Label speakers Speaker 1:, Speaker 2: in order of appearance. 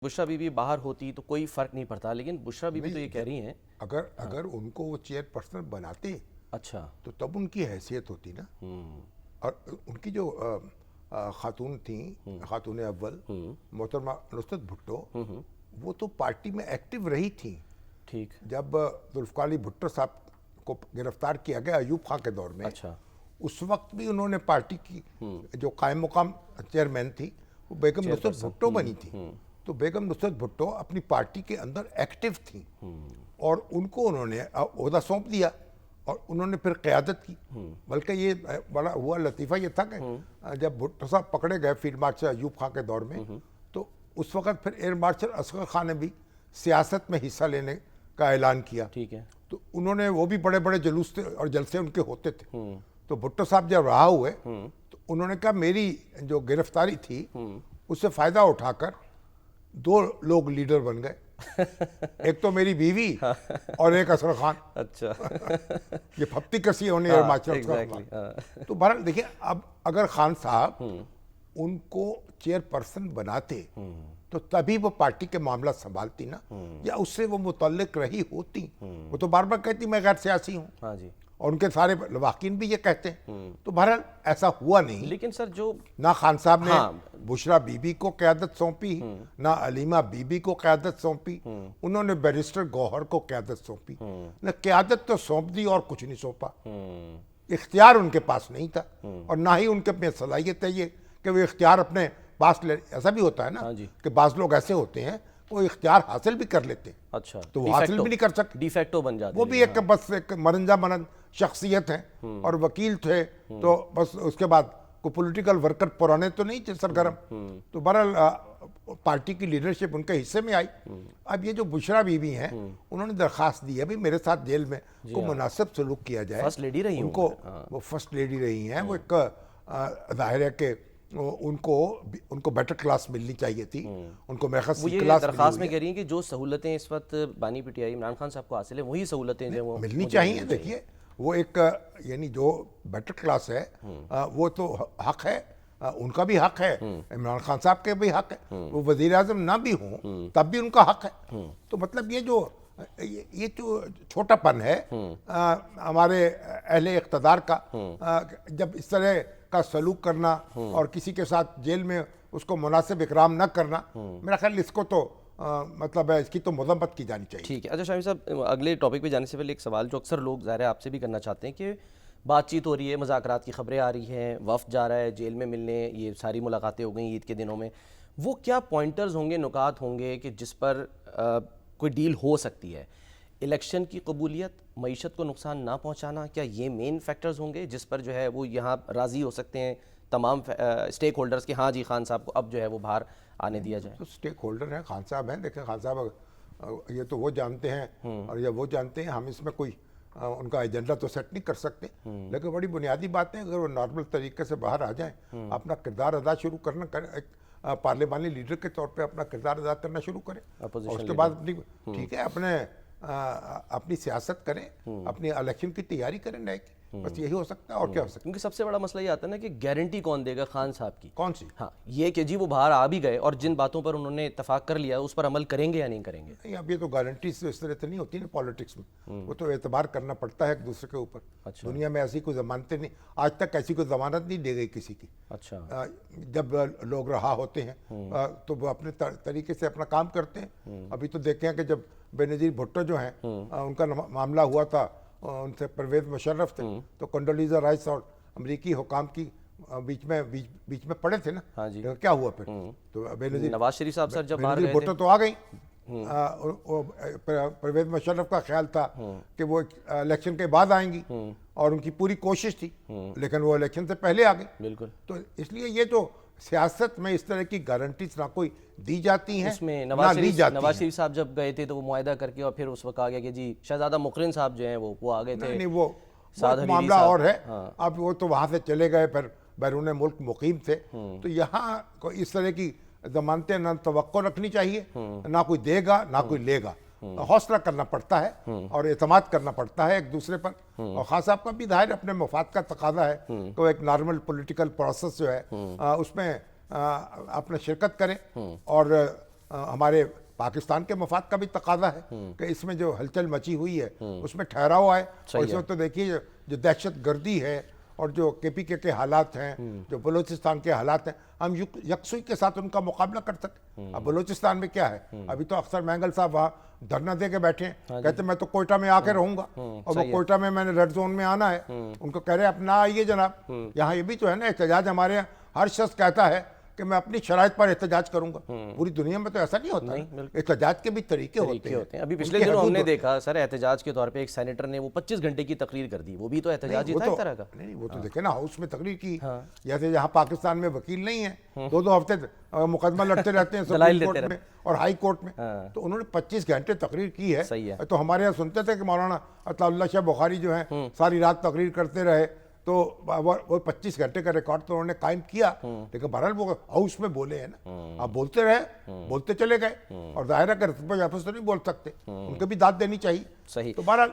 Speaker 1: बुशरा बीबी बाहर होती तो कोई फर्क नहीं पड़ता, लेकिन बुशरा बीबी तो ये कह रही हैं।
Speaker 2: अगर उनको वो चेयरपर्सन बनाते
Speaker 1: अच्छा।
Speaker 2: तो तब उनकी हैसियत होती ना। और उनकी जो खातून थी, खातून अव्वल मोहतरमा नुसरत भुट्टो, वो तो पार्टी में एक्टिव रही थी।
Speaker 1: ठीक।
Speaker 2: जब जुल्फ़िकार अली भुट्टो साहब को गिरफ्तार किया गया अयूब खां के दौर में,
Speaker 1: अच्छा।
Speaker 2: उस वक्त भी उन्होंने पार्टी की जो कायम मुकाम चेयरमैन थी वो बेगम नुसरत भुट्टो बनी थी। तो बेगम नुसरत भुट्टो अपनी पार्टी के अंदर एक्टिव थी और उनको उन्होंने ओहदा सौंप दिया और उन्होंने फिर क़यादत की। बल्कि ये बड़ा हुआ लतीफ़ा ये था कि जब भुट्टो साहब पकड़े गए फील्ड मार्शल अयूब खां के दौर में, तो उस वक़्त फिर एयर मार्शल असगर खान ने भी सियासत में हिस्सा लेने का ऐलान किया।
Speaker 1: ठीक है।
Speaker 2: तो उन्होंने, वो भी बड़े बड़े जुलूस थे और जलसे उनके होते थे। तो भुट्टो साहब जब रहा हुए तो उन्होंने कहा मेरी जो गिरफ्तारी थी उससे फ़ायदा उठाकर दो लोग लीडर बन गए, एक तो मेरी बीवी और एक असगर खान।
Speaker 1: अच्छा।
Speaker 2: ये फप्ती कसी होने एयर मार्शल
Speaker 1: एग्जैक्टली।
Speaker 2: तो बहरहाल देखिए, अब अगर खान साहब उनको चेयरपर्सन बनाते तो तभी वो पार्टी के मामला संभालती ना, या उससे वो मुतल्लिक रही होती। वो तो बार बार कहती मैं गैर सियासी हूँ,
Speaker 1: हाँ जी।
Speaker 2: और उनके सारे लवाकिन भी ये कहते हैं। तो बहरहाल ऐसा हुआ नहीं।
Speaker 1: लेकिन सर जो
Speaker 2: ना खान साहब ने
Speaker 1: हाँ।
Speaker 2: बुशरा बीबी को क़यादत सौंपी, ना अलीमा बीबी को क़यादत सौंपी, उन्होंने बैरिस्टर गौहर को क़यादत सौंपी। न क़यादत तो सौंप दी और कुछ नहीं सौंपा। इख्तियार उनके पास नहीं था और ना ही उनके में सलाहियत है ये कि वो इख्तियार अपने पास ले। ऐसा भी होता है ना
Speaker 1: हाँ जी।
Speaker 2: कि बाज़ लोग ऐसे होते हैं वो इख्तियार हासिल भी कर लेते हैं,
Speaker 1: अच्छा
Speaker 2: तो वो हासिल भी नहीं कर सकते।
Speaker 1: डिफेक्टो बन जाते
Speaker 2: वो भी एक बस एक मरंजा मनन शख्सियत है और वकील थे, तो बस उसके बाद को पॉलिटिकल वर्कर पुराने तो नहीं थे सरगर्म। तो बहरहाल पार्टी की लीडरशिप उनके हिस्से में आई। अब ये जो बुशरा बीबी हैं, उन्होंने दरखास्त दी है भाई मेरे साथ जेल में को मुनासिब सलूक किया जाए।
Speaker 1: फर्स्ट लेडी रही
Speaker 2: उनको, वो फर्स्ट लेडी रही हैं। वो एक जाहिर है कि उनको बेटर क्लास मिलनी चाहिए थी। उनको मेरे ख्याल
Speaker 1: वो
Speaker 2: से
Speaker 1: ये
Speaker 2: क्लास
Speaker 1: दरखास्त में कह रही हैं कि जो सहूलतें इस वक्त बानी पीटीआई इमरान खान साहब को हासिल है वही सहूलतें जो वो
Speaker 2: मिलनी चाहिए। देखिए, वो एक यानी जो बेटर क्लास है वो तो हक है, उनका भी हक है, इमरान खान साहब के भी हक है। वो वजीर आजम ना भी हों तब भी उनका हक है। तो मतलब ये जो छोटापन है हमारे अहले इक़्तिदार का, जब इस तरह का सलूक करना और किसी के साथ जेल में उसको मुनासिब इकराम न करना, मेरा ख्याल इसको तो मतलब है इसकी तो मज़म्मत की जानी चाहिए।
Speaker 1: ठीक है। अच्छा शामी साहब, अगले टॉपिक पे जाने से पहले एक सवाल जो अक्सर लोग ज़ाहिर है आपसे भी करना चाहते हैं कि बातचीत हो रही है, मुज़ाकरात की खबरें आ रही हैं, वफ़द जा रहा है जेल में मिलने, ये सारी मुलाकातें हो गई ईद के दिनों में, वो क्या पॉइंटर्स होंगे, नुकात होंगे कि जिस पर कोई डील हो सकती है? इलेक्शन की कबूलियत, मईशत को नुकसान ना पहुँचाना, क्या ये मेन फैक्टर्स होंगे जिस पर जो है वो यहाँ राज़ी हो सकते हैं तमाम स्टेक होल्डर्स के हाँ जी खान साहब को अब जो है वो बाहर आने दिया जाए?
Speaker 2: तो स्टेक होल्डर हैं, खान साहब हैं। देखें, खान साहब ये तो वो जानते हैं और ये वो जानते हैं, हम इसमें कोई उनका एजेंडा तो सेट नहीं कर सकते। लेकिन बड़ी बुनियादी बात है, अगर वो नॉर्मल तरीके से बाहर आ जाएं, अपना किरदार अदा शुरू करना करें, एक पार्लिमानी लीडर के तौर पे अपना किरदार अदा करना शुरू करें और उसके बाद अपनी ठीक है अपनी सियासत करें, अपनी इलेक्शन की तैयारी करें नए की। बस यही हो सकता है और क्या हो सकता है।
Speaker 1: क्योंकि सबसे बड़ा मसला ये आता है ना कि गारंटी कौन देगा खान साहब की?
Speaker 2: कौन सी?
Speaker 1: हाँ, ये कि जी वो बाहर आ भी गए और जिन बातों पर उन्होंने इत्तेफाक कर लिया उस पर अमल करेंगे या नहीं करेंगे?
Speaker 2: नहीं, अब ये तो गारंटी से इस तरह से नहीं होती ना पॉलिटिक्स में। वो तो एतबार करना पड़ता है एक दूसरे के ऊपर।
Speaker 1: अच्छा।
Speaker 2: दुनिया में ऐसी कोई जमानतें नहीं, आज तक ऐसी कोई जमानत नहीं दी गई किसी की।
Speaker 1: अच्छा।
Speaker 2: जब लोग रहा होते हैं तो वो अपने तरीके से अपना काम करते हैं। अभी तो देखे हैं कि जब बेनज़ीर भुट्टो जो हैं उनका मामला हुआ था, उनसे परवेज़ मुशर्रफ थे, तो कंडोलीज़ा राइस और अमरीकी हुकाम की बीच में पड़े थे ना।
Speaker 1: हाँ जी।
Speaker 2: क्या हुआ फिर? तो बेनज़ीर
Speaker 1: नवाज शरीफ साहब सर जब बाहर गए
Speaker 2: भुट्टो
Speaker 1: थे
Speaker 2: तो आ गई। परवेज़ मुशर्रफ का ख्याल था कि वो इलेक्शन के बाद आएंगी और उनकी पूरी कोशिश थी, लेकिन वो इलेक्शन से पहले आ गई।
Speaker 1: बिल्कुल।
Speaker 2: तो इसलिए ये तो सियासत में इस तरह की गारंटीज ना कोई दी जाती हैं,
Speaker 1: इसमें
Speaker 2: ना
Speaker 1: नवाज
Speaker 2: ली जाती
Speaker 1: शरीफ
Speaker 2: हैं।
Speaker 1: साहब जब गए थे तो वो मुआहदा करके और फिर उस वक्त आ गया कि जी शहजादा मुकरिन साहब जो हैं वो आ गए थे।
Speaker 2: नहीं, वो
Speaker 1: साद
Speaker 2: एक
Speaker 1: हरीरी
Speaker 2: मामला
Speaker 1: साहब।
Speaker 2: और है।
Speaker 1: हाँ।
Speaker 2: अब वो तो वहाँ से चले गए, फिर बैरून मुल्क मुकीम थे। तो यहाँ को इस तरह की जमानतें ना तवक्को रखनी चाहिए, ना कोई देगा ना कोई लेगा। हौसला करना पड़ता है और एतमाद करना पड़ता है एक दूसरे पर। और खास साहब का भी जाहिर अपने मफाद का तकाजा है तो एक नॉर्मल पॉलिटिकल प्रोसेस जो है उसमें अपने शिरकत करें और हमारे पाकिस्तान के मफाद का भी तकाजा है कि इसमें जो हलचल मची हुई है उसमें ठहराव आए। और इसमें तो देखिए जो दहशत गर्दी है और जो KPK के हालात हैं, जो बलूचिस्तान के हालात हैं, हम यकसुई के साथ उनका मुकाबला कर सकते। अब बलूचिस्तान में क्या है, अभी तो अख्तर मैंगल साहब वहाँ धरना दे के बैठे हैं, कहते मैं तो कोयटा में आके रहूंगा, और वो कोयटा में मैंने रेड जोन में आना है। उनको कह रहे आप ना आइए जनाब, यहाँ ये भी तो है ना एहतजाज, हमारे यहाँ हर शख्स कहता है कि मैं अपनी शराइत पर एहतजाज करूंगा। पूरी दुनिया में तो ऐसा नहीं होता, एहतजाज के भी तरीके होते हैं।
Speaker 1: अभी पिछले दिनों हमने देखा सर, एहतजाज के तौर पे एक सेनेटर ने वो 25 घंटे की तकरीर कर दी, वो भी तो एहतजाज ही था एक तरह का।
Speaker 2: नहीं, वो तो देखे ना, हाउस में तकरीर की। जैसे यहाँ पाकिस्तान में वकील नहीं है, 2-2 हफ्ते मुकदमा लड़ते रहते हैं सुप्रीम कोर्ट में और हाई कोर्ट में, तो उन्होंने 25 घंटे तकरीर की है।
Speaker 1: सही है।
Speaker 2: तो हमारे यहाँ सुनते थे कि मौलाना अताउल्लाह शाह बुखारी जो है सारी रात तकरीर करते रहे, तो वो 25 घंटे का रिकॉर्ड तो उन्होंने कायम किया। लेकिन बहरहाल वो हाउस में बोले हैं ना, आप बोलते रहे, बोलते चले गए, और जाहिर है कि आपस तो नहीं बोल सकते, उनको भी दाद देनी चाहिए।
Speaker 1: सही।
Speaker 2: तो बहरहाल